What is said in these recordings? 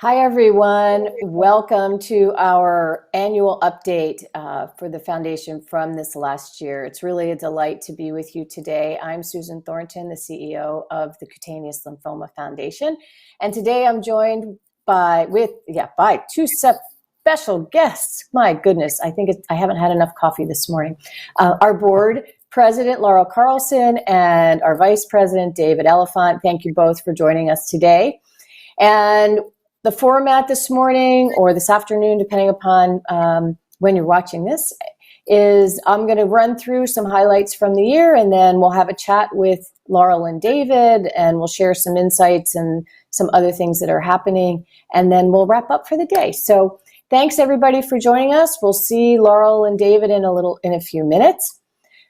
Hi, everyone. Welcome to our annual update for the foundation from this last year. It's really a delight to be with you today. I'm Susan Thornton, the CEO of the Cutaneous Lymphoma Foundation. And today I'm joined by two special guests. My goodness, I haven't had enough coffee this morning. Our board president, Laurel Carlson, and our vice president, David Elephant. Thank you both for joining us today. And the format this morning or this afternoon, depending upon when you're watching this, is I'm going to run through some highlights from the year, and then we'll have a chat with Laurel and David, and we'll share some insights and some other things that are happening, and then we'll wrap up for the day. So thanks everybody for joining us. We'll see Laurel and David in a few minutes.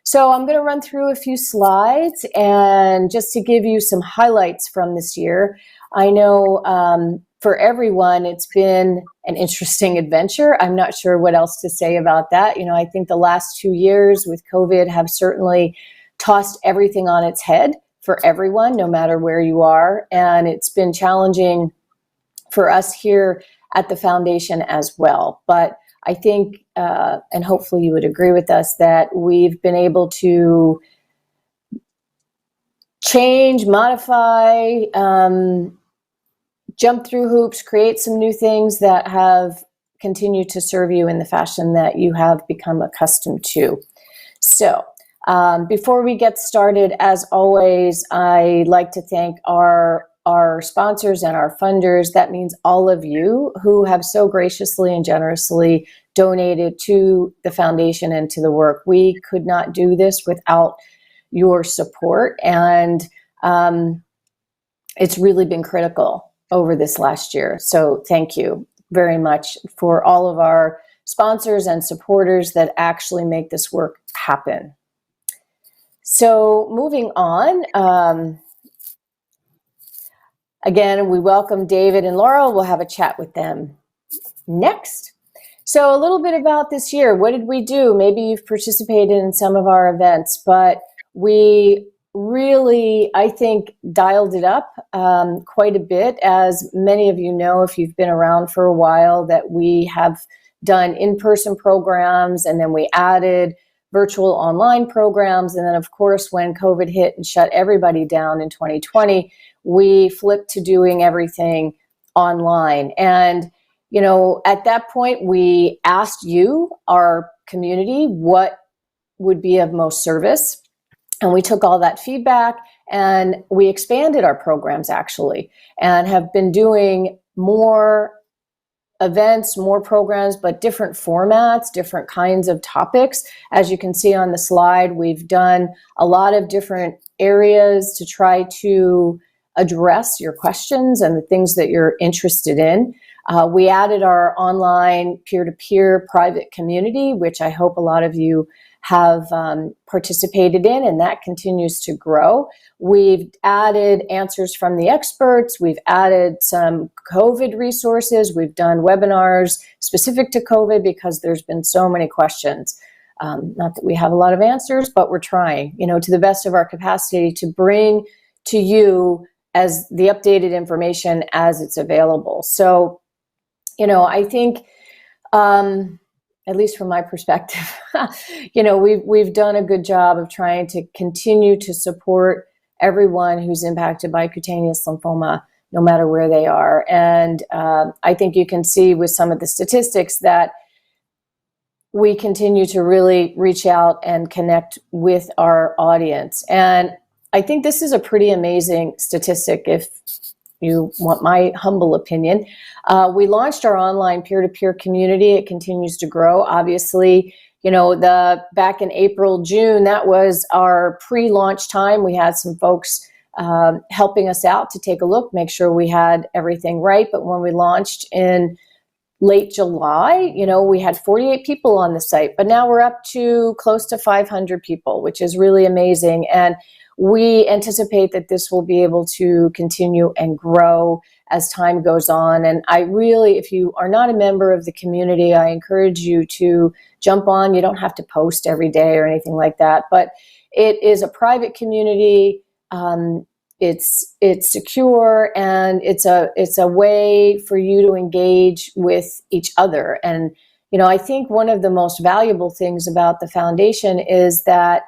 So I'm going to run through a few slides, and just to give you some highlights from this year. I know for everyone, it's been an interesting adventure. I'm not sure what else to say about that. I think the last 2 years with COVID have certainly tossed everything on its head for everyone, no matter where you are. And it's been challenging for us here at the foundation as well. But I think, and hopefully you would agree with us, that we've been able to change, modify, jump through hoops, create some new things that have continued to serve you in the fashion that you have become accustomed to. So before we get started, as always, I like to thank our sponsors and our funders. That means all of you who have so graciously and generously donated to the foundation and to the work. We could not do this without your support, and it's really been critical over this last year. So thank you very much for all of our sponsors and supporters that actually make this work happen. So moving on, again, we welcome David and Laurel. We'll have a chat with them next. So a little bit about this year. What did we do? Maybe you've participated in some of our events, but we really, I think, dialed it up quite a bit. As many of you know, if you've been around for a while, that we have done in-person programs, and then we added virtual online programs. And then, of course, when COVID hit and shut everybody down in 2020, we flipped to doing everything online. And, at that point, we asked you, our community, what would be of most service. And we took all that feedback and we expanded our programs actually, and have been doing more events, more programs, but different formats, different kinds of topics. As you can see on the slide, we've done a lot of different areas to try to address your questions and the things that you're interested in. We added our online peer-to-peer private community, which I hope a lot of you have participated in, and that continues to grow. We've added answers from the experts. We've added some COVID resources. We've done webinars specific to COVID because there's been so many questions. Not that we have a lot of answers, but we're trying, to the best of our capacity to bring to you as the updated information as it's available. So, I think, at least from my perspective, we've done a good job of trying to continue to support everyone who's impacted by cutaneous lymphoma, no matter where they are. And I think you can see with some of the statistics that we continue to really reach out and connect with our audience. And I think this is a pretty amazing statistic, if you want my humble opinion. We launched our online peer-to-peer community. It continues to grow. Obviously, back in April, June, that was our pre-launch time. We had some folks helping us out to take a look, make sure we had everything right. But when we launched in late July, we had 48 people on the site, but now we're up to close to 500 people, which is really amazing. And we anticipate that this will be able to continue and grow as time goes on. And I really, if you are not a member of the community, I encourage you to jump on. You don't have to post every day or anything like that, but it is a private community. it's secure, and it's a way for you to engage with each other. And I think one of the most valuable things about the foundation is that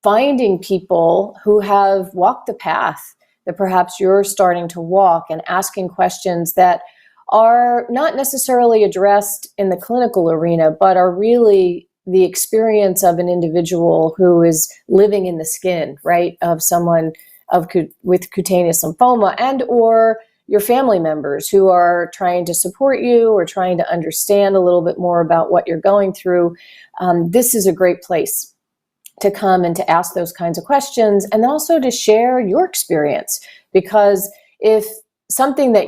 finding people who have walked the path that perhaps you're starting to walk, and asking questions that are not necessarily addressed in the clinical arena, but are really the experience of an individual who is living in the skin, right, of someone with cutaneous lymphoma, and or your family members who are trying to support you or trying to understand a little bit more about what you're going through. This is a great place to come and to ask those kinds of questions, and then also to share your experience, because if something that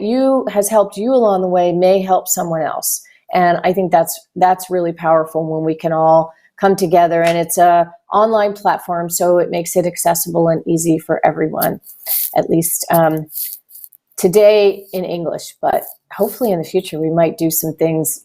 has helped you along the way may help someone else. And I think that's really powerful when we can all come together, and it's a online platform, so it makes it accessible and easy for everyone, at least today in English, but hopefully in the future we might do some things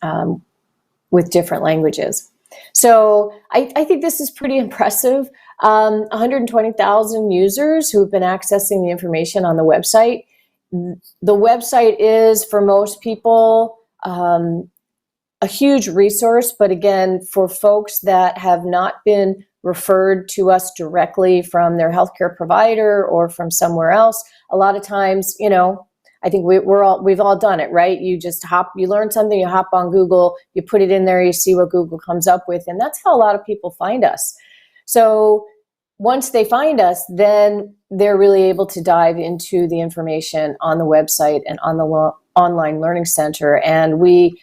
with different languages. So I think this is pretty impressive. 120,000 users who have been accessing the information on the website. The website is, for most people, a huge resource, but again, for folks that have not been referred to us directly from their healthcare provider or from somewhere else, a lot of times, I think we've all done it, right? You learn something, you hop on Google, you put it in there, you see what Google comes up with, and that's how a lot of people find us. So once they find us, then they're really able to dive into the information on the website and on the online learning center. And we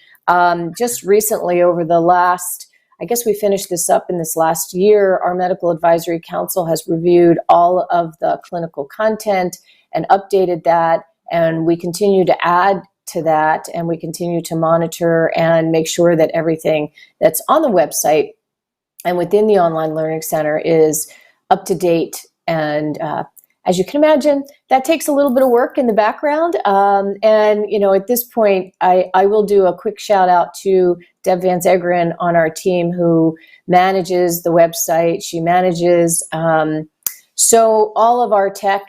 just recently, over the last, I guess we finished this up in this last year, our Medical Advisory Council has reviewed all of the clinical content and updated that. And we continue to add to that, and we continue to monitor and make sure that everything that's on the website and within the online learning center is up to date. And as you can imagine, that takes a little bit of work in the background. And at this point, I will do a quick shout out to Deb Van Zegeren on our team, who manages the website. She manages so all of our tech.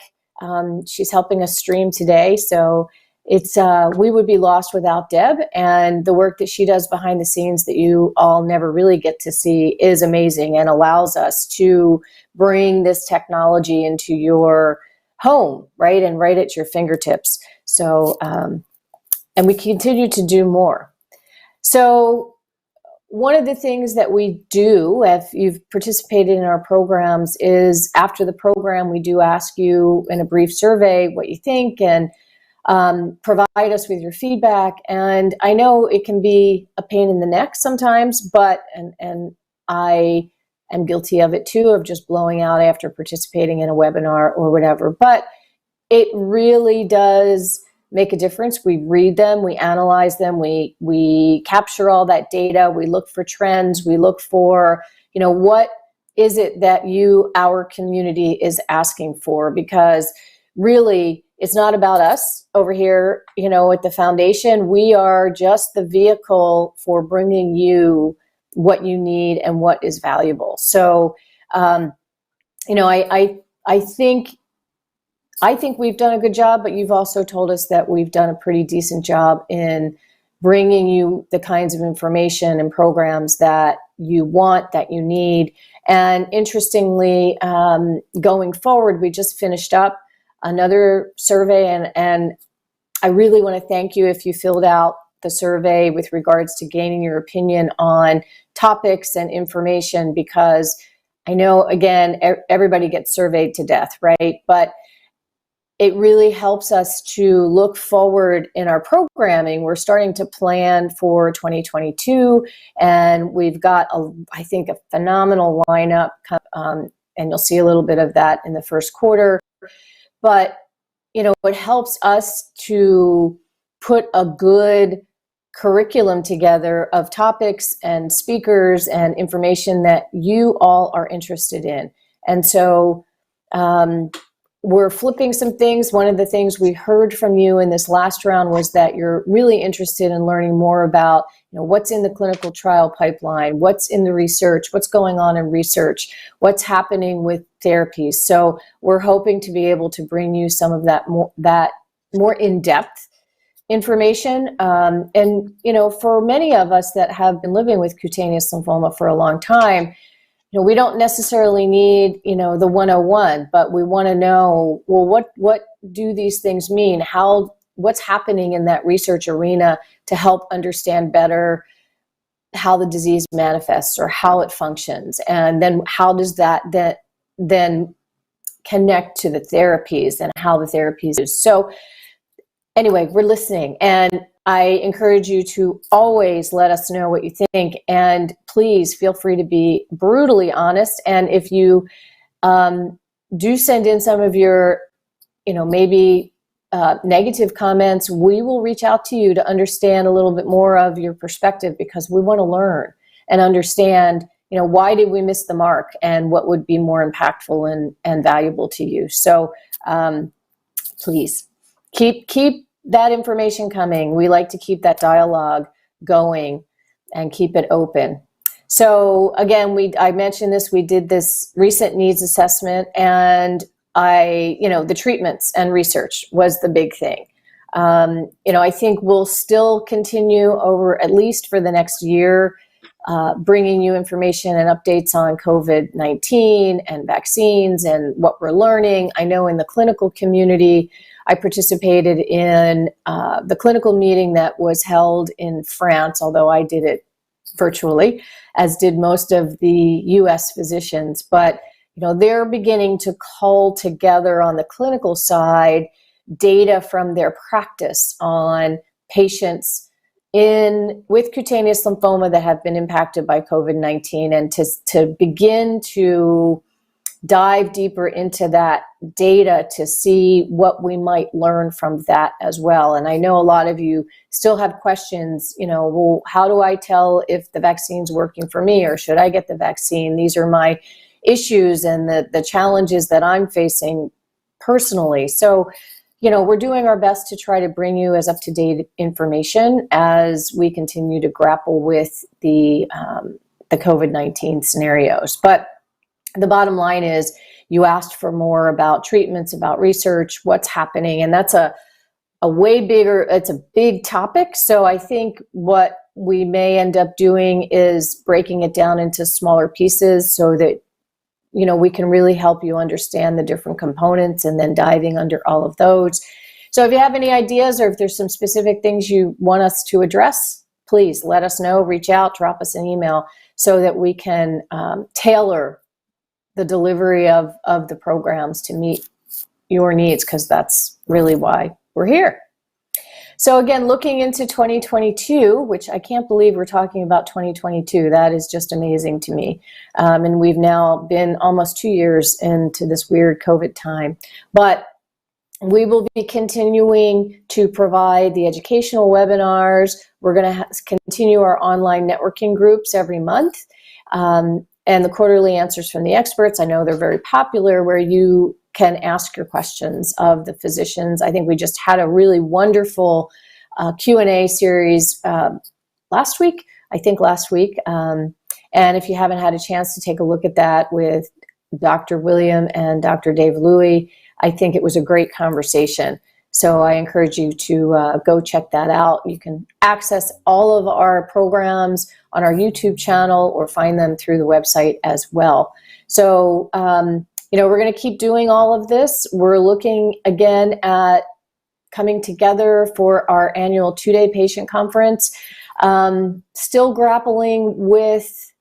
She's helping us stream today. So it's we would be lost without Deb, and the work that she does behind the scenes that you all never really get to see is amazing, and allows us to bring this technology into your home, right, and right at your fingertips. So and we continue to do more. So one of the things that we do, if you've participated in our programs, is after the program, we do ask you in a brief survey what you think, and provide us with your feedback. And I know it can be a pain in the neck sometimes, but, and I am guilty of it too, of just blowing out after participating in a webinar or whatever, but it really does make a difference. We read them, we analyze them, we capture all that data, we look for trends, we look for, what is it that our community is asking for? Because really, it's not about us over here, at the foundation. We are just the vehicle for bringing you what you need and what is valuable. So, I think we've done a good job, but you've also told us that we've done a pretty decent job in bringing you the kinds of information and programs that you want, that you need. And interestingly, going forward, we just finished up another survey, and I really want to thank you if you filled out the survey with regards to gaining your opinion on topics and information, because I know, again, everybody gets surveyed to death, right? But it really helps us to look forward in our programming. We're starting to plan for 2022, and we've got, I think, a phenomenal lineup, and you'll see a little bit of that in the first quarter. But, it helps us to put a good curriculum together of topics and speakers and information that you all are interested in. And so we're flipping some things. One of the things we heard from you in this last round was that you're really interested in learning more about, what's in the clinical trial pipeline, what's in the research, what's going on in research, what's happening with therapies. So we're hoping to be able to bring you some of that more in-depth information. And, you know, for many of us that have been living with cutaneous lymphoma for a long time, you know, we don't necessarily need, you know, the 101, but we want to know, well, what do these things mean? What's happening in that research arena to help understand better how the disease manifests or how it functions, and then how does that then connect to the therapies and how the therapies is. So anyway, we're listening, and I encourage you to always let us know what you think, and please feel free to be brutally honest. And if you do send in some of your, you know, maybe negative comments, we will reach out to you to understand a little bit more of your perspective, because we want to learn and understand, you know, why did we miss the mark and what would be more impactful and valuable to you. So please keep that information coming. We like to keep that dialogue going and keep it open. So again, I mentioned this, we did this recent needs assessment, and the treatments and research was the big thing. You know, I think we'll still continue over at least for the next year, bringing you information and updates on COVID-19 and vaccines and what we're learning. I know in the clinical community, I participated in the clinical meeting that was held in France, although I did it virtually, as did most of the US physicians. But you know, they're beginning to cull together on the clinical side data from their practice on patients with cutaneous lymphoma that have been impacted by COVID-19, and to begin to dive deeper into that data to see what we might learn from that as well. And I know a lot of you still have questions, you know, well, how do I tell if the vaccine's working for me, or should I get the vaccine? These are my issues and the challenges that I'm facing personally. So, you know, we're doing our best to try to bring you as up-to-date information as we continue to grapple with the COVID-19 scenarios. But the bottom line is, you asked for more about treatments, about research, what's happening, and that's a way bigger, it's a big topic. So I think what we may end up doing is breaking it down into smaller pieces so that, you know, we can really help you understand the different components and then diving under all of those. So if you have any ideas, or if there's some specific things you want us to address, please let us know, reach out, drop us an email so that we can tailor the delivery of the programs to meet your needs, because that's really why we're here. So again, looking into 2022, which I can't believe we're talking about 2022. That is just amazing to me. And we've now been almost 2 years into this weird COVID time. But we will be continuing to provide the educational webinars. We're going to continue our online networking groups every month. And the quarterly answers from the experts. I know they're very popular, where you can ask your questions of the physicians. I think we just had a really wonderful Q&A series last week. And if you haven't had a chance to take a look at that with Dr. William and Dr. Dave Louie, I think it was a great conversation. So I encourage you to go check that out. You can access all of our programs on our YouTube channel or find them through the website as well. So, you know, we're going to keep doing all of this. We're looking again at coming together for our annual 2-day patient conference. Still grappling with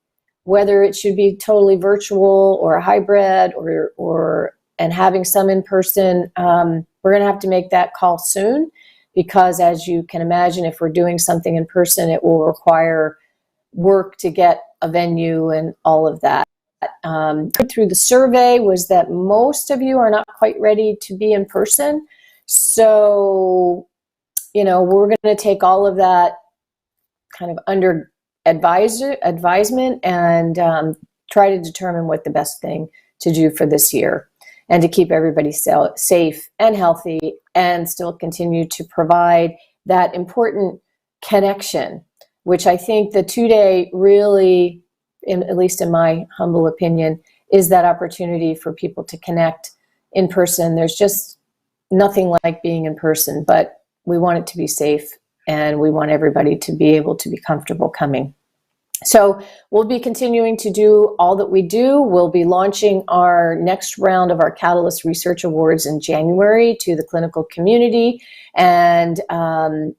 whether it should be totally virtual or a hybrid and having some in person. We're going to have to make that call soon, because as you can imagine, if we're doing something in person, it will require work to get a venue and all of that. Through the survey was that most of you are not quite ready to be in person. So, you know, we're going to take all of that kind of under advisement and try to determine what the best thing to do for this year, and to keep everybody safe and healthy, and still continue to provide that important connection, which I think the 2-day really, at least in my humble opinion, is that opportunity for people to connect in person. There's just nothing like being in person, but we want it to be safe, and we want everybody to be able to be comfortable coming. So we'll be continuing to do all that we do. We'll be launching our next round of our Catalyst Research Awards in January to the clinical community. And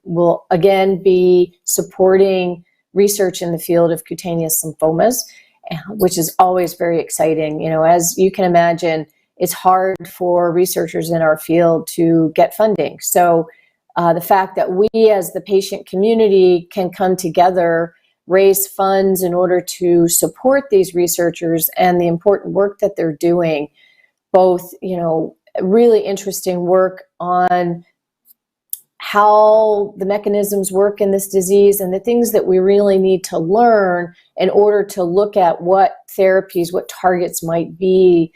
we'll again be supporting research in the field of cutaneous lymphomas, which is always very exciting. You know, as you can imagine, it's hard for researchers in our field to get funding. So the fact that we as the patient community can come together, raise funds in order to support these researchers and the important work that they're doing, both, you know, really interesting work on how the mechanisms work in this disease and the things that we really need to learn in order to look at what therapies, what targets might be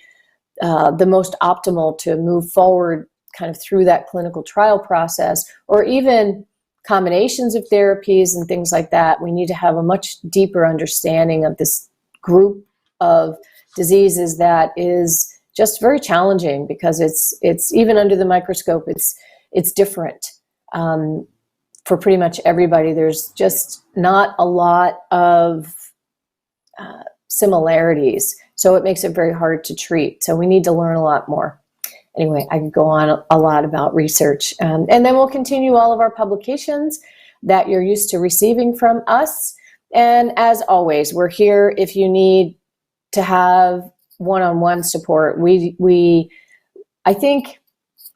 the most optimal to move forward kind of through that clinical trial process, or even combinations of therapies and things like that. We need to have a much deeper understanding of this group of diseases that is just very challenging, because it's even under the microscope, it's different for pretty much everybody. There's just not a lot of similarities, so it makes it very hard to treat. So we need to learn a lot more. Anyway, I could go on a lot about research. And then we'll continue all of our publications that you're used to receiving from us. And as always, we're here if you need to have one-on-one support. I think,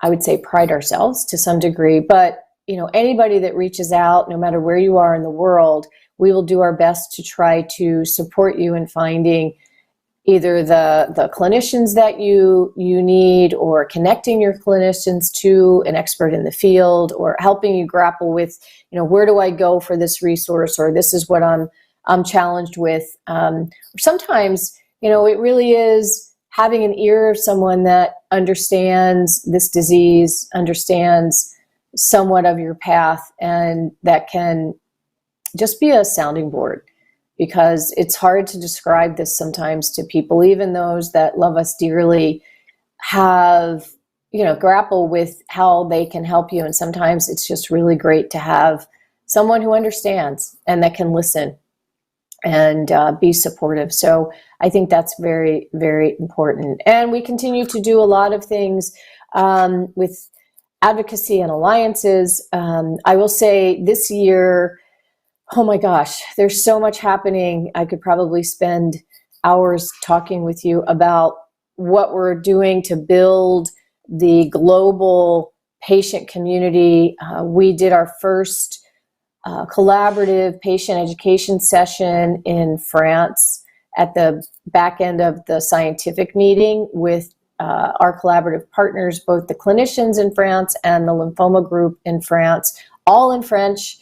I would say, pride ourselves to some degree, but you know, anybody that reaches out, no matter where you are in the world, we will do our best to try to support you in finding either the clinicians that you need, or connecting your clinicians to an expert in the field, or helping you grapple with, you know, where do I go for this resource, or this is what I'm challenged with. Sometimes, you know, it really is having an ear of someone that understands this disease, understands somewhat of your path, and that can just be a sounding board. Because it's hard to describe this sometimes to people, even those that love us dearly have, you know, grapple with how they can help you. And sometimes it's just really great to have someone who understands and that can listen and be supportive. So I think that's very, very important. And we continue to do a lot of things with advocacy and alliances. I will say this year, oh my gosh, there's so much happening. I could probably spend hours talking with you about what we're doing to build the global patient community. We did our first collaborative patient education session in France at the back end of the scientific meeting with our collaborative partners, both the clinicians in France and the lymphoma group in France, all in French.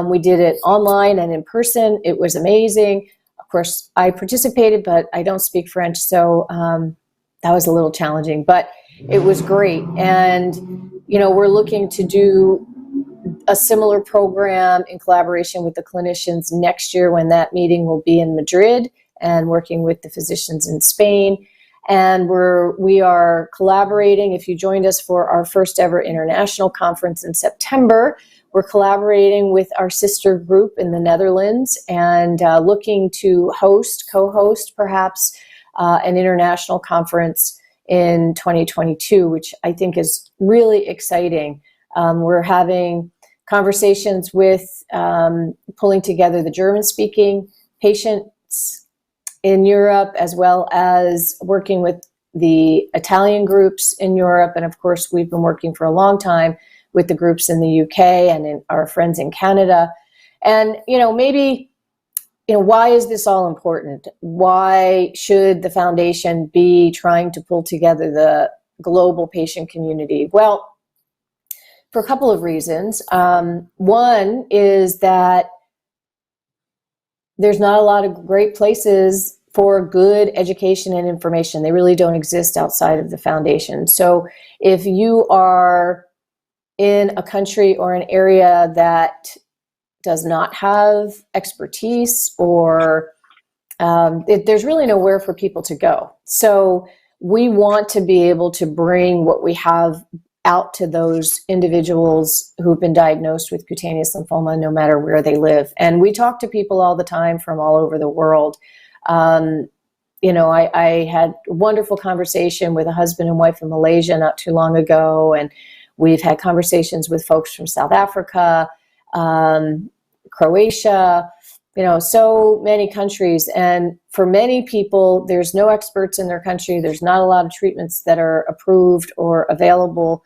We did it online and in person. It was amazing. Of course, I participated, but I don't speak French, so that was a little challenging, but it was great. And, you know, we're looking to do a similar program in collaboration with the clinicians next year, when that meeting will be in Madrid, and working with the physicians in Spain. And we are collaborating. If you joined us for our first ever international conference in September, we're collaborating with our sister group in the Netherlands, and looking to co-host perhaps an international conference in 2022, which I think is really exciting. We're having conversations with pulling together the German-speaking patients in Europe, as well as working with the Italian groups in Europe. And of course, we've been working for a long time with the groups in the UK and in our friends in Canada. And, you know, maybe, you know, why is this all important? Why should the foundation be trying to pull together the global patient community? Well, for a couple of reasons. One is that there's not a lot of great places for good education and information. They really don't exist outside of the foundation. So if you are in a country or an area that does not have expertise or there's really nowhere for people to go. So we want to be able to bring what we have out to those individuals who've been diagnosed with cutaneous lymphoma, no matter where they live. And we talk to people all the time from all over the world. You know, I had a wonderful conversation with a husband and wife in Malaysia not too long ago, and we've had conversations with folks from South Africa, Croatia, you know, so many countries. And for many people, there's no experts in their country. There's not a lot of treatments that are approved or available.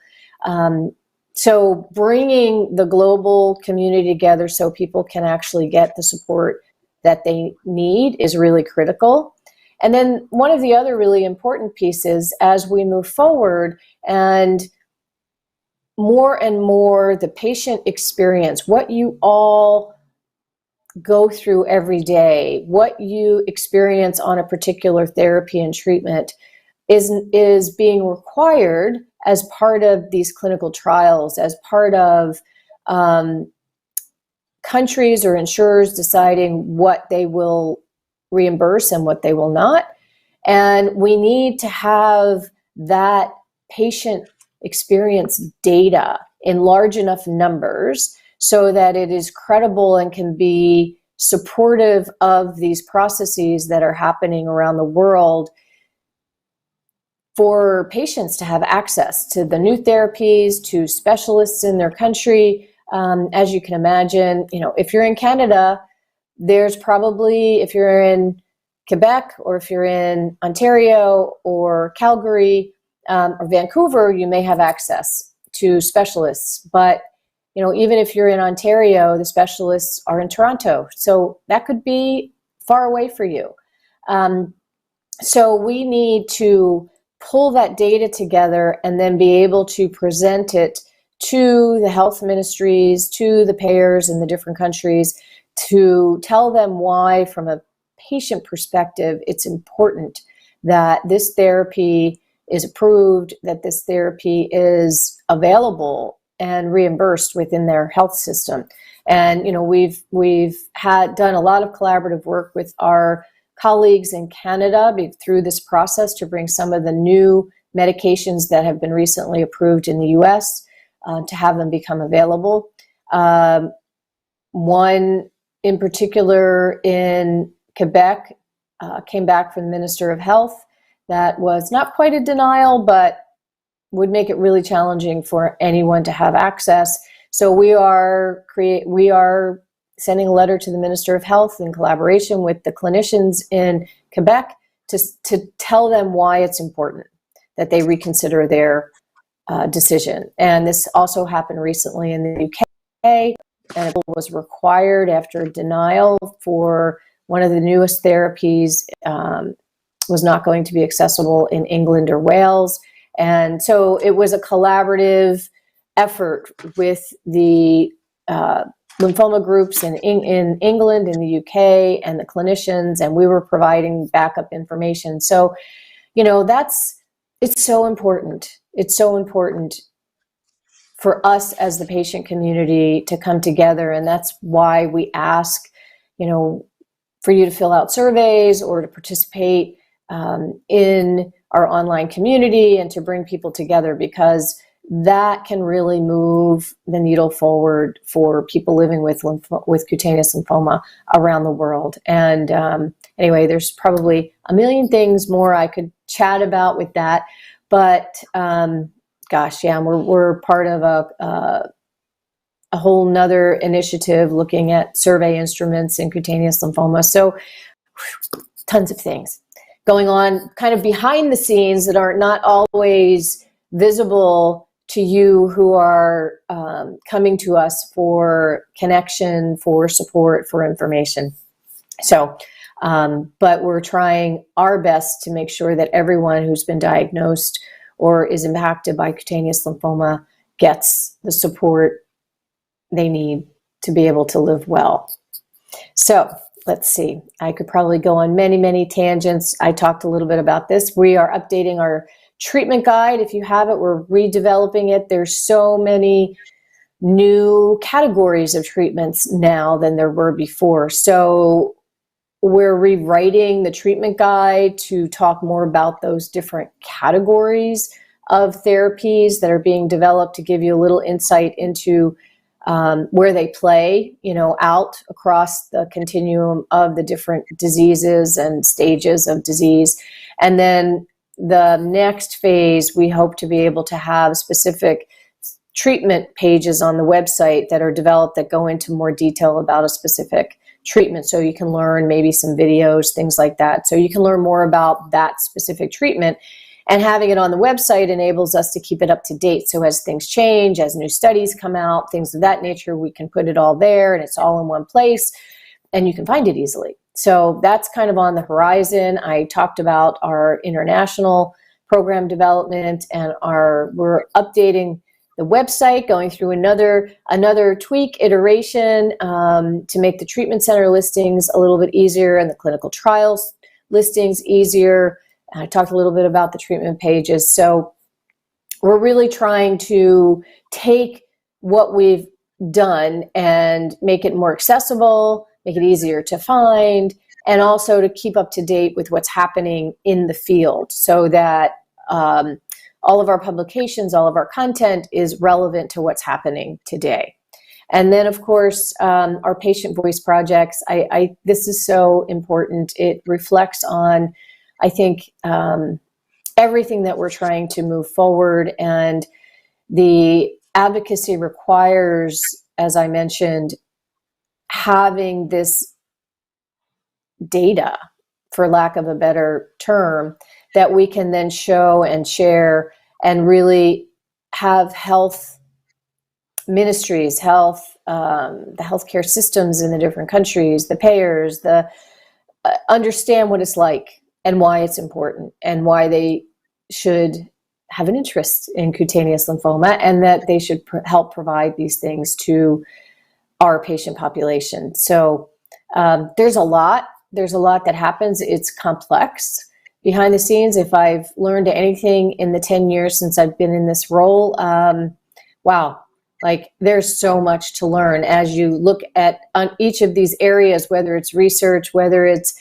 So bringing the global community together so people can actually get the support that they need is really critical. And then one of the other really important pieces as we move forward and more the patient experience, what you all go through every day, what you experience on a particular therapy and treatment is being required as part of these clinical trials, as part of countries or insurers deciding what they will reimburse and what they will not. And we need to have that patient experience data in large enough numbers so that it is credible and can be supportive of these processes that are happening around the world for patients to have access to the new therapies, to specialists in their country. As you can imagine, you know, if you're in Canada, there's probably, if you're in Quebec or if you're in Ontario or Calgary or Vancouver, you may have access to specialists. But, you know, even if you're in Ontario, the specialists are in Toronto. So that could be far away for you. So we need to pull that data together and then be able to present it to the health ministries, to the payers in the different countries, to tell them why, from a patient perspective, it's important that this therapy is approved, that this therapy is available and reimbursed within their health system. And, you know, we've done a lot of collaborative work with our colleagues in Canada through this process to bring some of the new medications that have been recently approved in the US to have them become available. One in particular in Quebec came back from the Minister of Health that was not quite a denial, but would make it really challenging for anyone to have access. So we are sending a letter to the Minister of Health in collaboration with the clinicians in Quebec to tell them why it's important that they reconsider their decision. And this also happened recently in the UK, and it was required after denial for one of the newest therapies was not going to be accessible in England or Wales. And so it was a collaborative effort with the lymphoma groups in England, in the UK, and the clinicians, and we were providing backup information. So, you know, it's so important. It's so important for us as the patient community to come together, and that's why we ask, you know, for you to fill out surveys or to participate in our online community and to bring people together, because that can really move the needle forward for people living with cutaneous lymphoma around the world. And anyway, there's probably a million things more I could chat about with that, but gosh, yeah, we're part of a whole nother initiative looking at survey instruments in cutaneous lymphoma. So tons of things going on kind of behind the scenes that are not always visible to you who are coming to us for connection, for support, for information. So, but we're trying our best to make sure that everyone who's been diagnosed or is impacted by cutaneous lymphoma gets the support they need to be able to live well. So let's see, I could probably go on many, many tangents. I talked a little bit about this. We are updating our treatment guide. If you have it, we're redeveloping it. There's so many new categories of treatments now than there were before. So we're rewriting the treatment guide to talk more about those different categories of therapies that are being developed to give you a little insight into where they play, out across the continuum of the different diseases and stages of disease. And then the next phase, we hope to be able to have specific treatment pages on the website that are developed that go into more detail about a specific treatment. So you can learn maybe some videos, things like that. So you can learn more about that specific treatment. And having it on the website enables us to keep it up to date. So as things change, as new studies come out, things of that nature, we can put it all there and it's all in one place and you can find it easily. So that's kind of on the horizon. I talked about our international program development and we're updating the website, going through another tweak iteration to make the treatment center listings a little bit easier and the clinical trials listings easier. I talked a little bit about the treatment pages. So we're really trying to take what we've done and make it more accessible, make it easier to find, and also to keep up to date with what's happening in the field so that all of our publications, all of our content is relevant to what's happening today. And then, of course, our patient voice projects. This is so important. It reflects on, I think, everything that we're trying to move forward. And the advocacy requires, as I mentioned, having this data, for lack of a better term, that we can then show and share and really have health ministries, the healthcare systems in the different countries, the payers, understand what it's like and why it's important and why they should have an interest in cutaneous lymphoma and that they should help provide these things to our patient population. So there's a lot that happens. It's complex behind the scenes. If I've learned anything in the 10 years since I've been in this role, wow, like there's so much to learn as you look at on each of these areas, whether it's research, whether it's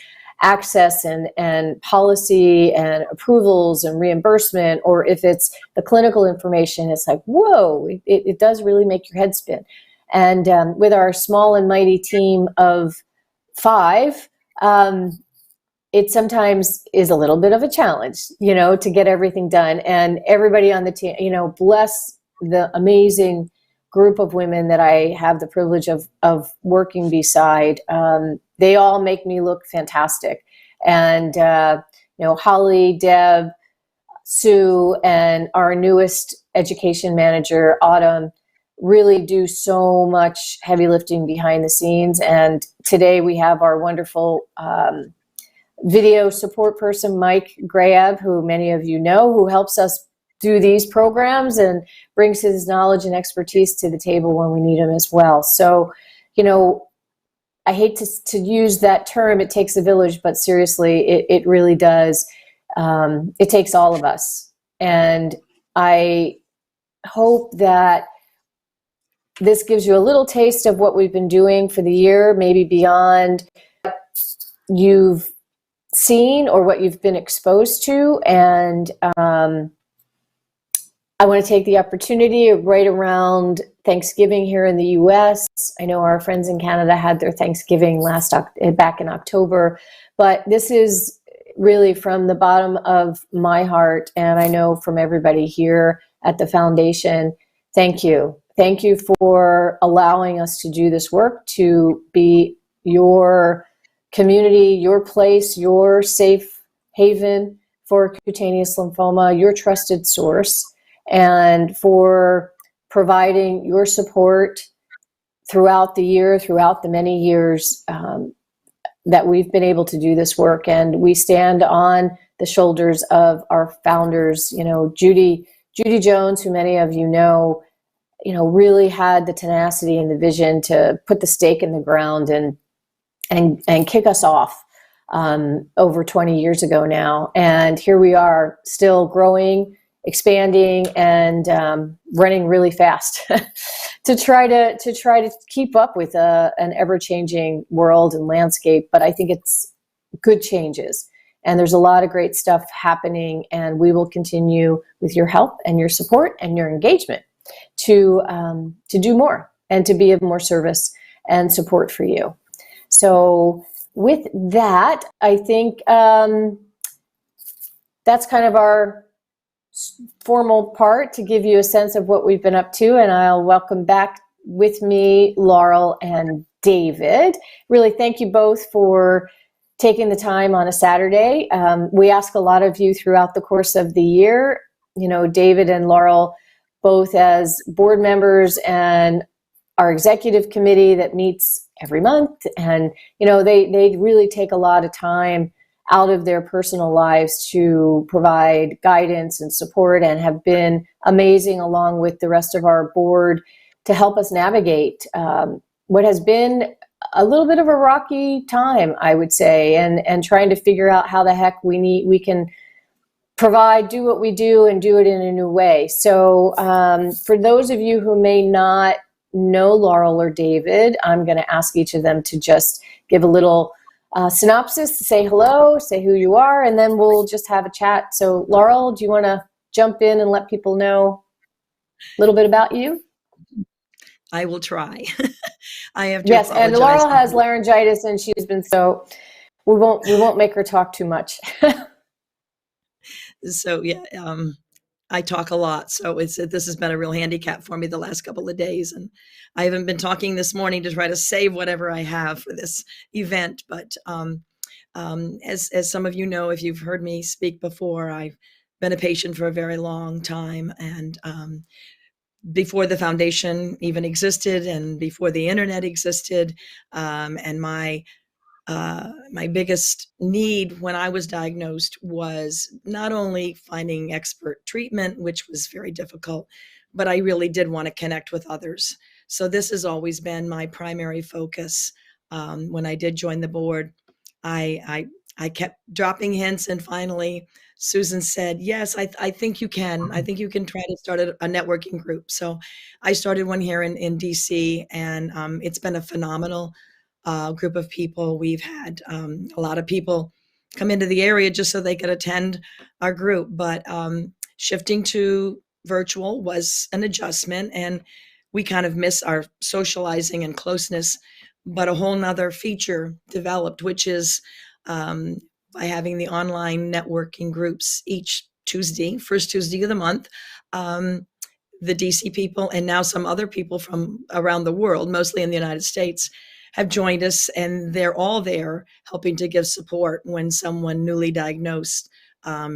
access and policy and approvals and reimbursement, or if it's the clinical information. It's like, whoa, it does really make your head spin. And with our small and mighty team of 5, it sometimes is a little bit of a challenge, to get everything done. And everybody on the team, bless the amazing group of women that I have the privilege of working beside. They all make me look fantastic. And, Holly, Deb, Sue, and our newest education manager, Autumn, really do so much heavy lifting behind the scenes. And today we have our wonderful video support person, Mike Grayab, who many of you know, who helps us do these programs and brings his knowledge and expertise to the table when we need him as well. So, I hate to use that term, it takes a village, but seriously, it really does. It takes all of us. And I hope that this gives you a little taste of what we've been doing for the year, maybe beyond what you've seen or what you've been exposed to. And I want to take the opportunity right around Thanksgiving here in the U.S. I know our friends in Canada had their Thanksgiving back in October, but this is really from the bottom of my heart, and I know from everybody here at the foundation, thank you. Thank you for allowing us to do this work, to be your community, your place, your safe haven for cutaneous lymphoma, your trusted source, and for providing your support throughout the year, throughout the many years that we've been able to do this work. And we stand on the shoulders of our founders, Judy Jones, who many of you know, really had the tenacity and the vision to put the stake in the ground and kick us off over 20 years ago now. And here we are, still growing, expanding, and running really fast. to try to keep up with an ever-changing world and landscape. But I think it's good changes, and there's a lot of great stuff happening, and we will continue with your help and your support and your engagement to do more and to be of more service and support for you. So with that, I think that's kind of our formal part to give you a sense of what we've been up to, and I'll welcome back with me Laurel and David. Really thank you both for taking the time on a Saturday. We ask a lot of you throughout the course of the year. You know, David and Laurel, both as board members and our executive committee that meets every month, and you know, they really take a lot of time out of their personal lives to provide guidance and support, and have been amazing along with the rest of our board to help us navigate what has been a little bit of a rocky time, I would say, and trying to figure out how the heck we can provide, do what we do, and do it in a new way. So for those of you who may not know Laurel or David, I'm going to ask each of them to just give a little synopsis, say hello, say who you are, and then we'll just have a chat. So Laurel, do you want to jump in and let people know a little bit about you? I will try. I have to yes, apologize. and Laurel has laryngitis, and she's been, so we won't make her talk too much. So yeah, I talk a lot, so this has been a real handicap for me the last couple of days, and I haven't been talking this morning to try to save whatever I have for this event. But as some of you know, if you've heard me speak before, I've been a patient for a very long time, and before the foundation even existed, and before the internet existed, and my biggest need when I was diagnosed was not only finding expert treatment, which was very difficult, but I really did want to connect with others. So this has always been my primary focus. When I did join the board, I kept dropping hints, and finally Susan said, yes, I think you can. I think you can try to start a networking group. So I started one here in DC, and it's been a phenomenal group of people. We've had a lot of people come into the area just so they could attend our group, but shifting to virtual was an adjustment, and we kind of miss our socializing and closeness. But a whole nother feature developed, which is by having the online networking groups each Tuesday, first Tuesday of the month. The DC people, and now some other people from around the world, mostly in the United States, have joined us, and they're all there helping to give support when someone newly diagnosed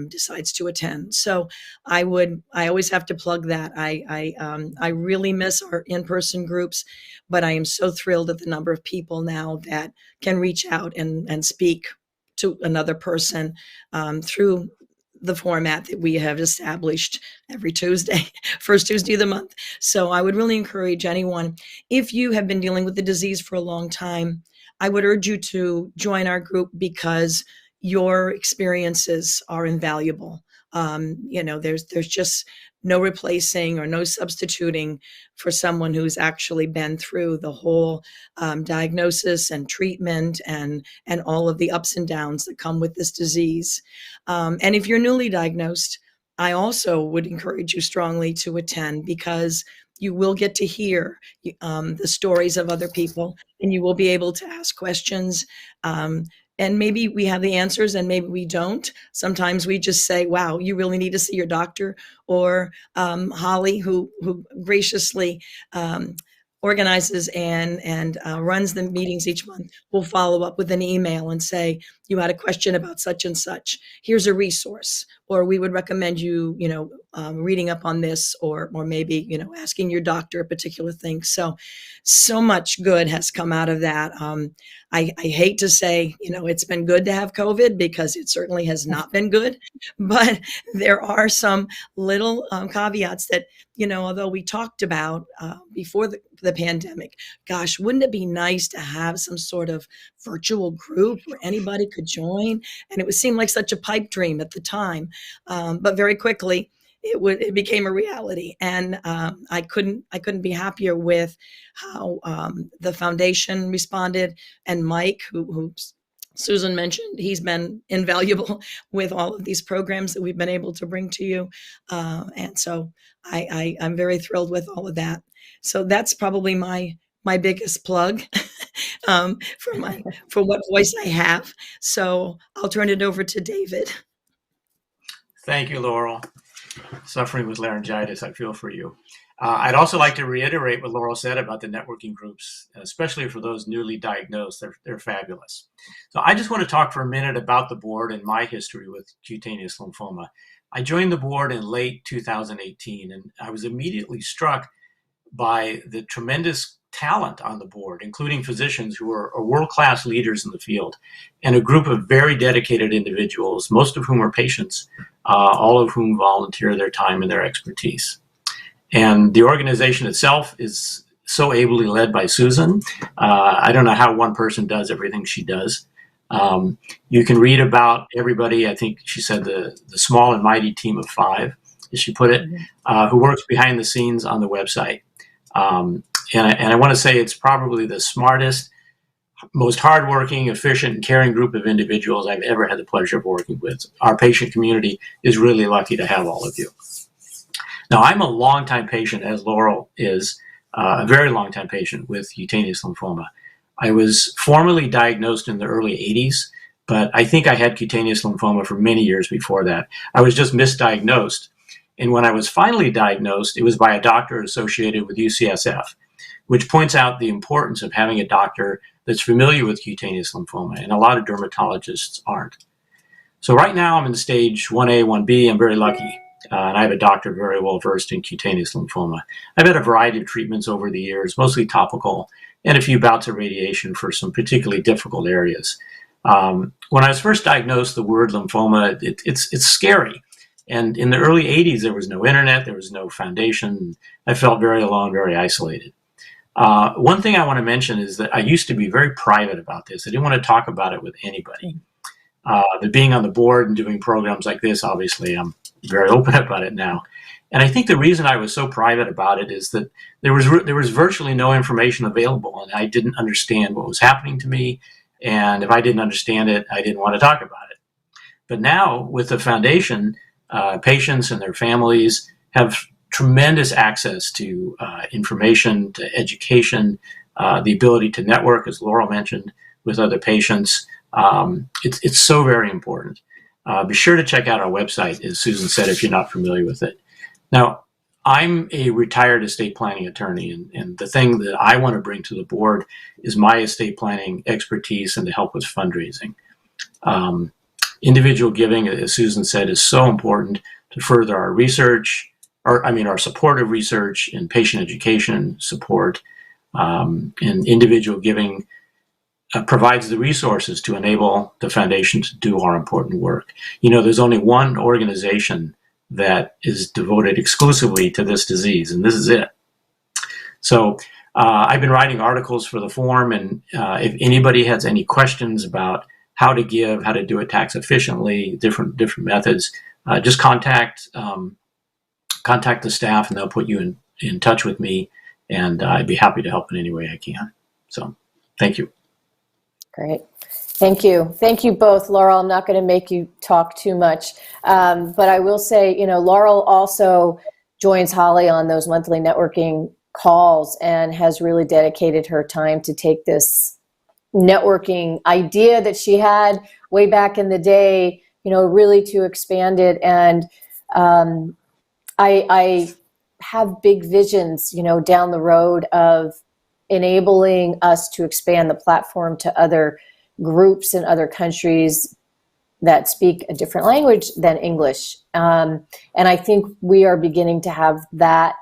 decides to attend. So I always have to plug that. I really miss our in-person groups, but I am so thrilled at the number of people now that can reach out and speak to another person through the format that we have established every Tuesday, first Tuesday of the month. So I would really encourage anyone, if you have been dealing with the disease for a long time, I would urge you to join our group, because your experiences are invaluable. There's just no replacing or no substituting for someone who's actually been through the whole diagnosis and treatment and all of the ups and downs that come with this disease. And if you're newly diagnosed, I also would encourage you strongly to attend, because you will get to hear the stories of other people, and you will be able to ask questions. And maybe we have the answers and maybe we don't. Sometimes we just say, wow, you really need to see your doctor. Or Holly, who graciously organizes and runs the meetings each month, will follow up with an email and say, you had a question about such and such. Here's a resource. Or we would recommend you, reading up on this, or maybe, asking your doctor a particular thing. So much good has come out of that. I hate to say, it's been good to have COVID, because it certainly has not been good, but there are some little caveats that, although we talked about before the pandemic, gosh, wouldn't it be nice to have some sort of virtual group where anybody could join? And it would seem like such a pipe dream at the time. But very quickly, it became a reality, and I couldn't be happier with how the foundation responded, and Mike, who Susan mentioned, he's been invaluable with all of these programs that we've been able to bring to you, and so I'm very thrilled with all of that. So that's probably my biggest plug for what voice I have. So I'll turn it over to David. Thank you, Laurel. Suffering with laryngitis, I feel for you. I'd also like to reiterate what Laurel said about the networking groups, especially for those newly diagnosed. They're fabulous. So I just want to talk for a minute about the board and my history with cutaneous lymphoma. I joined the board in late 2018, and I was immediately struck by the tremendous talent on the board, including physicians who are world-class leaders in the field, and a group of very dedicated individuals, most of whom are patients, all of whom volunteer their time and their expertise. And the organization itself is so ably led by Susan. I don't know how one person does everything she does. You can read about everybody. I think she said the small and mighty team of 5, as she put it, who works behind the scenes on the website. And I want to say it's probably the smartest, most hardworking, efficient, and caring group of individuals I've ever had the pleasure of working with. Our patient community is really lucky to have all of you. Now, I'm a longtime patient, as Laurel is, a very long-time patient with cutaneous lymphoma. I was formally diagnosed in the early 80s, but I think I had cutaneous lymphoma for many years before that. I was just misdiagnosed. And when I was finally diagnosed, it was by a doctor associated with UCSF, which points out the importance of having a doctor that's familiar with cutaneous lymphoma, and a lot of dermatologists aren't. So right now I'm in stage 1A, 1B. I'm very lucky. And I have a doctor very well versed in cutaneous lymphoma. I've had a variety of treatments over the years, mostly topical, and a few bouts of radiation for some particularly difficult areas. When I was first diagnosed, the word lymphoma, it's scary. And in the early 80s, there was no internet, there was no foundation. I felt very alone, very isolated. One thing I want to mention is that I used to be very private about this. I didn't want to talk about it with anybody. But being on the board and doing programs like this, obviously, I'm very open about it now. And I think the reason I was so private about it is that there was virtually no information available, and I didn't understand what was happening to me. And if I didn't understand it, I didn't want to talk about it. But now, with the foundation, patients and their families have tremendous access to information, to education, the ability to network, as Laurel mentioned, with other patients. It's so very important. Be sure to check out our website, as Susan said, if you're not familiar with it. Now, I'm a retired estate planning attorney, and the thing that I want to bring to the board is my estate planning expertise and to help with fundraising. Individual giving, as Susan said, is so important to further our research, our support of research and patient education support, and individual giving provides the resources to enable the foundation to do our important work. You know, there's only one organization that is devoted exclusively to this disease, and this is it. So I've been writing articles for the forum, and if anybody has any questions about how to give, how to do it tax efficiently, different methods, just contact the staff, and they'll put you in touch with me, and I'd be happy to help in any way I can. So thank you. Great. Thank you. Thank you both. Laurel, I'm not going to make you talk too much, but I will say, Laurel also joins Holly on those monthly networking calls and has really dedicated her time to take this networking idea that she had way back in the day, really to expand it. And I have big visions, down the road of enabling us to expand the platform to other groups in other countries that speak a different language than English. And I think we are beginning to have that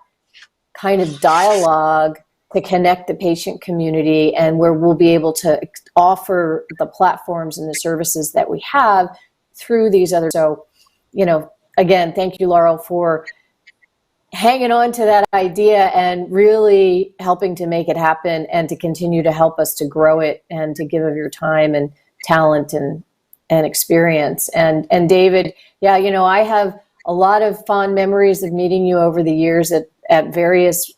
kind of dialogue to connect the patient community, and where we'll be able to offer the platforms and the services that we have through these other. So, again, thank you, Laurel, for hanging on to that idea and really helping to make it happen, and to continue to help us to grow it and to give of your time and talent and experience. And David, yeah, I have a lot of fond memories of meeting you over the years at various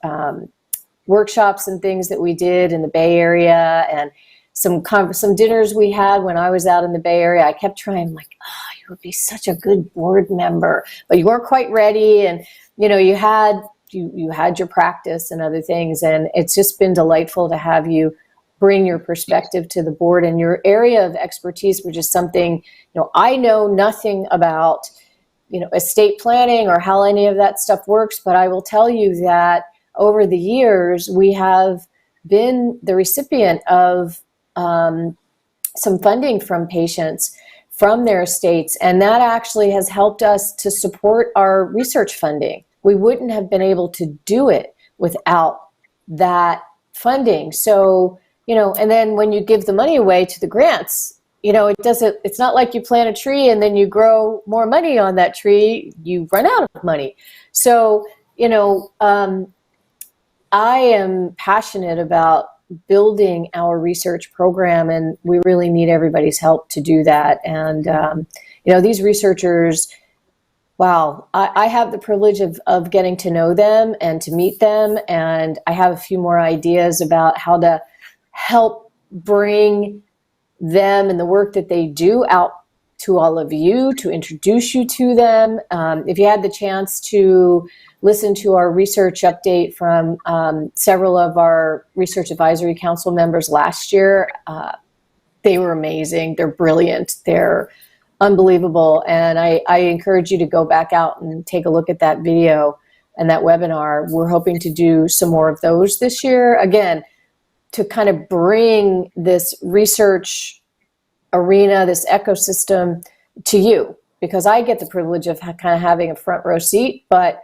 workshops and things that we did in the Bay Area, and some dinners we had when I was out in the Bay Area. I kept trying, like, oh, you would be such a good board member, but you weren't quite ready, and you had your practice and other things, and it's just been delightful to have you bring your perspective to the board and your area of expertise, which is something I know nothing about, estate planning or how any of that stuff works, but I will tell you that over the years we have been the recipient of some funding from patients from their estates, and that actually has helped us to support our research funding. We wouldn't have been able to do it without that funding. So, and then when you give the money away to the grants, it's not like you plant a tree and then you grow more money on that tree, you run out of money. So, I am passionate about building our research program, and we really need everybody's help to do that. And, these researchers, wow, I have the privilege of getting to know them and to meet them. And I have a few more ideas about how to help bring them and the work that they do out to all of you, to introduce you to them. If you had the chance to listen to our research update from several of our Research Advisory Council members last year, they were amazing. They're brilliant. They're unbelievable. And I encourage you to go back out and take a look at that video and that webinar. We're hoping to do some more of those this year, again, to kind of bring this research arena, this ecosystem to you, because I get the privilege of kind of having a front row seat, but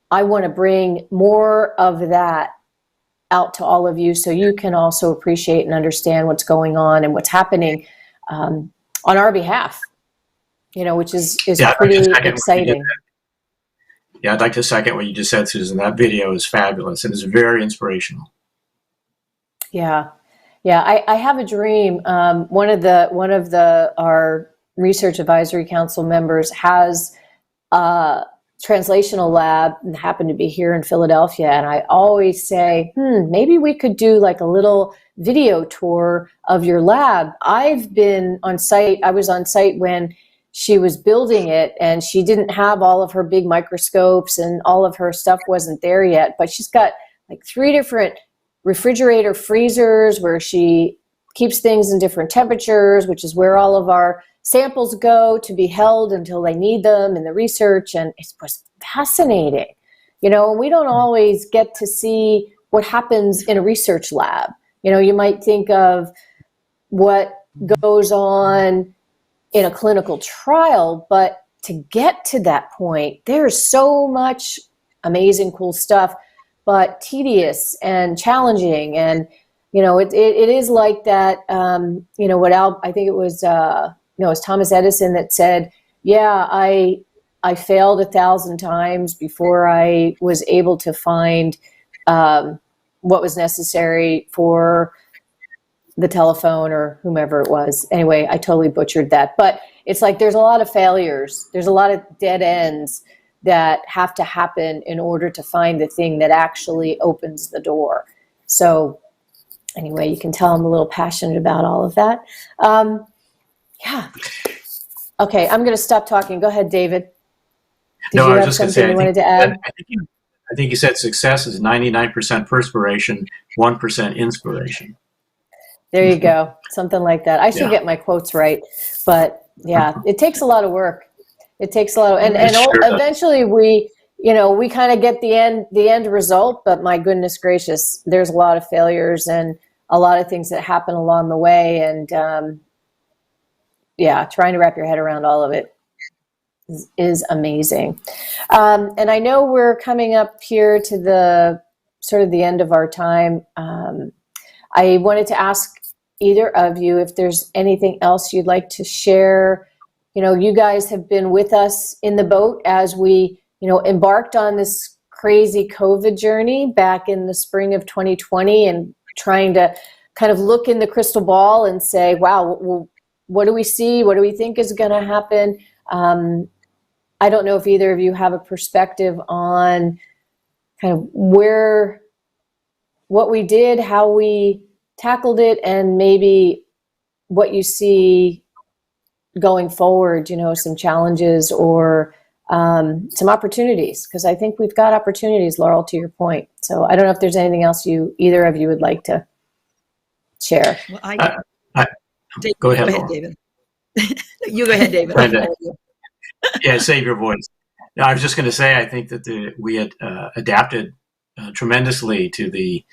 I want to bring more of that out to all of you so you can also appreciate and understand what's going on and what's happening on our behalf, which is pretty exciting. Yeah, I'd like to second what you just said, Susan. That video is fabulous and it's very inspirational. Yeah. I have a dream. One of our Research Advisory Council members has a translational lab and happened to be here in Philadelphia. And I always say, maybe we could do like a little video tour of your lab. I've been on site. I was on site when she was building it, and she didn't have all of her big microscopes and all of her stuff wasn't there yet, but she's got like 3 different refrigerator freezers where she keeps things in different temperatures, which is where all of our samples go to be held until they need them in the research. And it was fascinating. We don't always get to see what happens in a research lab. You might think of what goes on in a clinical trial, but to get to that point, there's so much amazing, cool stuff, but tedious and challenging. And, it is like that, I think it was, it was Thomas Edison that said, yeah, I failed 1,000 times before I was able to find what was necessary for the telephone or whomever it was. Anyway, I totally butchered that. But it's like there's a lot of failures. There's a lot of dead ends that have to happen in order to find the thing that actually opens the door. So anyway, you can tell I'm a little passionate about all of that. Yeah. Okay, I'm going to stop talking. Go ahead, David. No, I was just going to say, I think you said success is 99% perspiration, 1% inspiration. There you go. Something like that. I should get my quotes right. But yeah, it takes a lot of work. It takes a lot of, and eventually we kind of get the end result, but my goodness gracious, there's a lot of failures and a lot of things that happen along the way. And trying to wrap your head around all of it is amazing. And I know we're coming up here to the sort of the end of our time. I wanted to ask either of you if there's anything else you'd like to share. You guys have been with us in the boat as we, embarked on this crazy COVID journey back in the spring of 2020 and trying to kind of look in the crystal ball and say, wow, well, what do we see? What do we think is going to happen? I don't know if either of you have a perspective on kind of what we did, how we tackled it, and maybe what you see going forward, some challenges or some opportunities, because I think we've got opportunities, Laurel, to your point. So I don't know if there's anything else either of you would like to share. Well, go ahead, David. You go ahead, David. Yeah, save your voice. No, I was just going to say, I think that we had adapted tremendously to the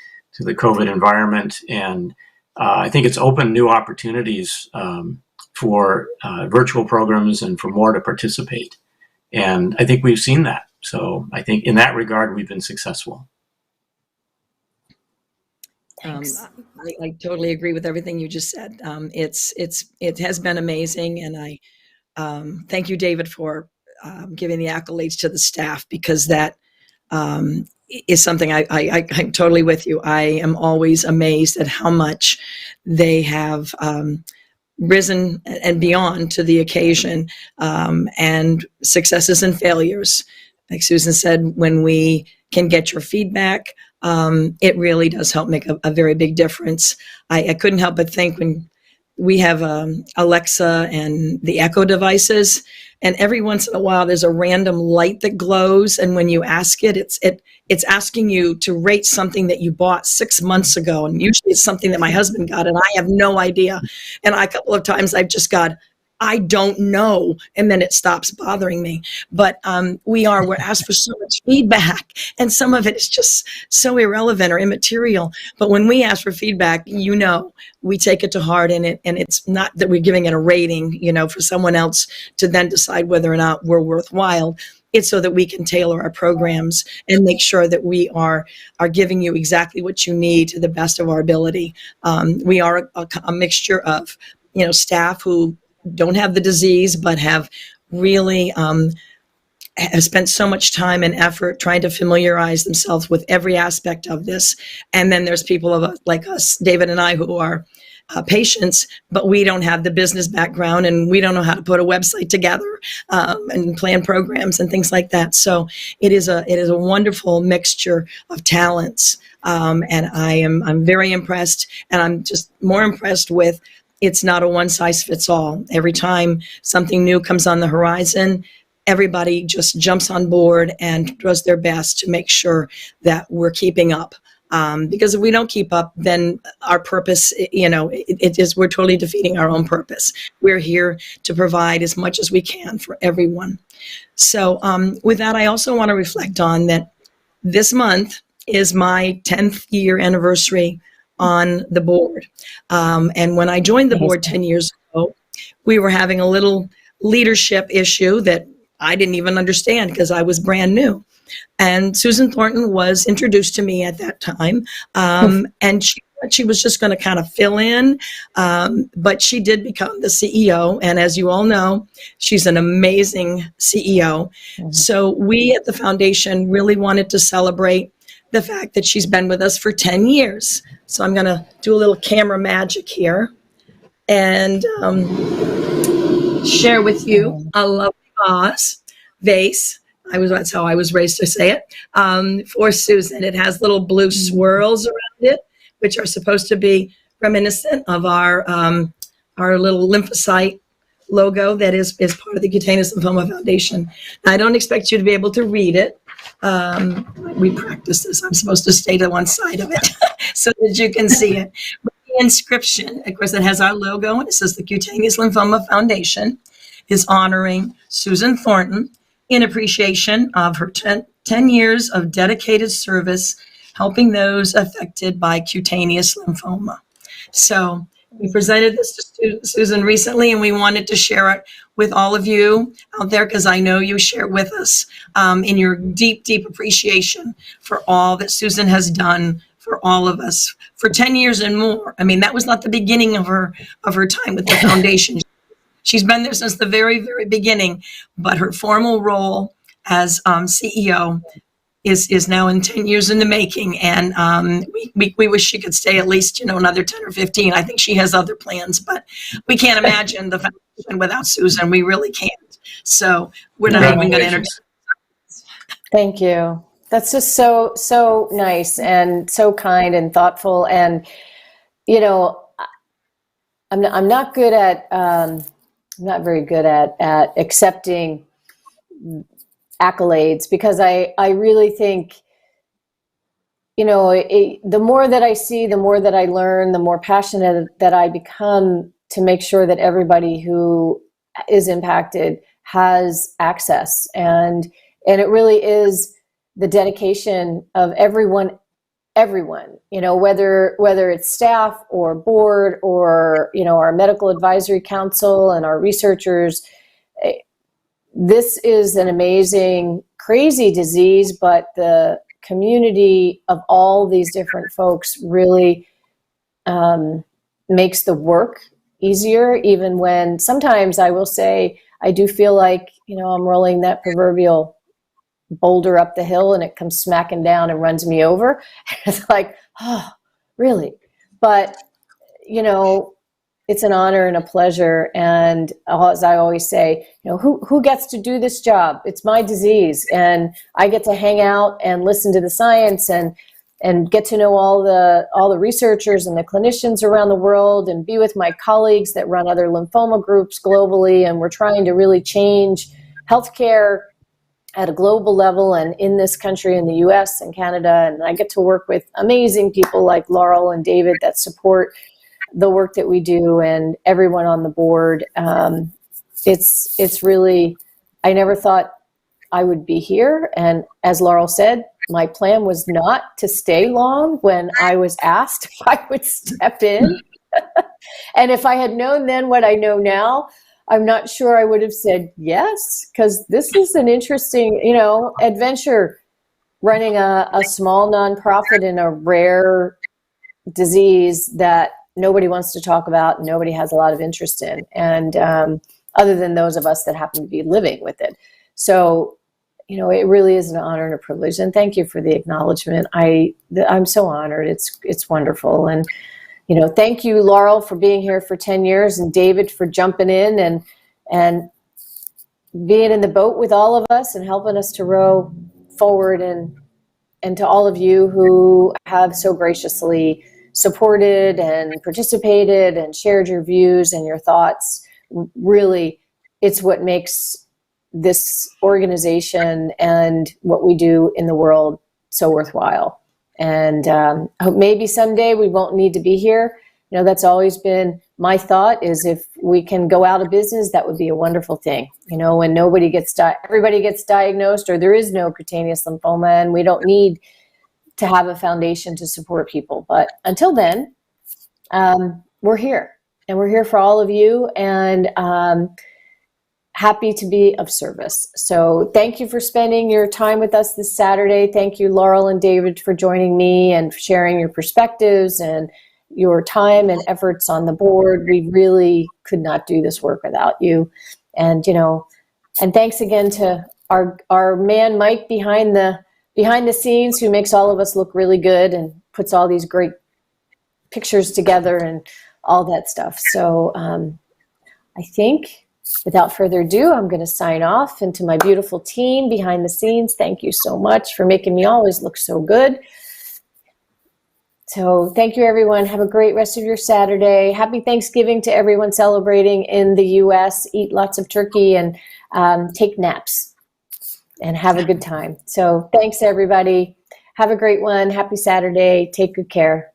COVID environment, and I think it's opened new opportunities for virtual programs and for more to participate. And I think we've seen that. So I think in that regard, we've been successful. I totally agree with everything you just said. It has been amazing, and I thank you, David, for giving the accolades to the staff, because that is something I'm totally with you. I am always amazed at how much they have risen and beyond to the occasion, and successes and failures. Like Susan said, when we can get your feedback, it really does help make a very big difference. I couldn't help but think, when we have Alexa and the Echo devices, and every once in a while there's a random light that glows, and when you ask it, it's asking you to rate something that you bought 6 months ago, and usually it's something that my husband got, and I have no idea. And a couple of times I've just got, I don't know, and then it stops bothering me. But we're asked for so much feedback, and some of it is just so irrelevant or immaterial. But when we ask for feedback, we take it to heart, and it's not that we're giving it a rating, for someone else to then decide whether or not we're worthwhile. It's so that we can tailor our programs and make sure that we are giving you exactly what you need to the best of our ability. We are a mixture of, staff who don't have the disease, but have really have spent so much time and effort trying to familiarize themselves with every aspect of this. And then there's people like us, David and I, who are patients, but we don't have the business background, and we don't know how to put a website together and plan programs and things like that. So it is a wonderful mixture of talents, and I'm very impressed, and I'm just more impressed with. It's not a one size fits all. Every time something new comes on the horizon, everybody just jumps on board and does their best to make sure that we're keeping up. Because if we don't keep up, then our purpose, we're totally defeating our own purpose. We're here to provide as much as we can for everyone. So with that, I also want to reflect on that this month is my 10th year anniversary on the board. And when I joined the board 10 years ago, we were having a little leadership issue that I didn't even understand because I was brand new. And Susan Thornton was introduced to me at that time. And she was just going to kind of fill in, but she did become the CEO. And as you all know, she's an amazing CEO. Mm-hmm. So we at the foundation really wanted to celebrate the fact that she's been with us for 10 years. So I'm going to do a little camera magic here and share with you a lovely vase. That's how I was raised to say it, for Susan. It has little blue swirls around it, which are supposed to be reminiscent of our little lymphocyte logo that is part of the Cutaneous Lymphoma Foundation. Now, I don't expect you to be able to read it. We practice this. I'm supposed to stay to one side of it so that you can see it. But the inscription, of course, it has our logo, and it says the Cutaneous Lymphoma Foundation is honoring Susan Thornton in appreciation of her 10 years of dedicated service helping those affected by cutaneous lymphoma. So we presented this to Susan recently, and we wanted to share it with all of you out there because I know you share with us in your deep, deep appreciation for all that Susan has done for all of us for 10 years and more. I mean, that was not the beginning of her time with the foundation. She's been there since the very, very beginning, but her formal role as CEO is now in 10 years in the making, and we wish she could stay at least another 10 or 15. I think she has other plans, but we can't imagine the foundation without Susan. We really can't. So we're not even going to introduce. Thank you. That's just so nice and so kind and thoughtful. And, you know, I'm not good at, I'm not very good at accepting accolades, because I really think, you know, the more that I see, the more that I learn, the more passionate that I become to make sure that everybody who is impacted has access. And it really is the dedication of everyone, you know, whether it's staff or board or, you know, our medical advisory council and our researchers. This is an amazing, crazy disease, but the community of all these different folks really makes the work easier, even when sometimes I will say I do feel like, you know, I'm rolling that proverbial boulder up the hill and it comes smacking down and runs me over. It's like, oh, really? But, you know, it's an honor and a pleasure. And as I always say, you know, who gets to do this job? It's my disease. And I get to hang out and listen to the science and get to know all the researchers and the clinicians around the world, and be with my colleagues that run other lymphoma groups globally. And we're trying to really change healthcare at a global level and in this country, in the US and Canada. And I get to work with amazing people like Laurel and David that support the work that we do, and everyone on the board. It's really, I never thought I would be here. And as Laurel said, my plan was not to stay long when I was asked if I would step in. And if I had known then what I know now, I'm not sure I would have said yes, because this is an interesting, you know, adventure, running a small nonprofit in a rare disease that nobody wants to talk about and nobody has a lot of interest in, and other than those of us that happen to be living with it. So, you know, it really is an honor and a privilege, and thank you for the acknowledgement. I'm so honored. It's wonderful. And, you know, thank you, Laurel, for being here for 10 years, and David for jumping in and being in the boat with all of us and helping us to row forward, and to all of you who have so graciously supported and participated and shared your views and your thoughts. Really, it's what makes this organization and what we do in the world so worthwhile. And I hope maybe someday we won't need to be here. You know, that's always been my thought, is if we can go out of business, that would be a wonderful thing. You know, when everybody gets diagnosed, or there is no cutaneous lymphoma, and we don't need to have a foundation to support people. But until then, we're here, and we're here for all of you, and happy to be of service. So thank you for spending your time with us this Saturday. Thank you, Laurel and David, for joining me and sharing your perspectives and your time and efforts on the board. We really could not do this work without you. And, you know, and thanks again to our man, Mike, behind the scenes, who makes all of us look really good and puts all these great pictures together and all that stuff. So I think, without further ado, I'm going to sign off. And to my beautiful team behind the scenes, thank you so much for making me always look so good. So thank you, everyone. Have a great rest of your Saturday. Happy Thanksgiving to everyone celebrating in the US. Eat lots of turkey and take naps and have a good time. So thanks, everybody. Have a great one. Happy Saturday. Take good care.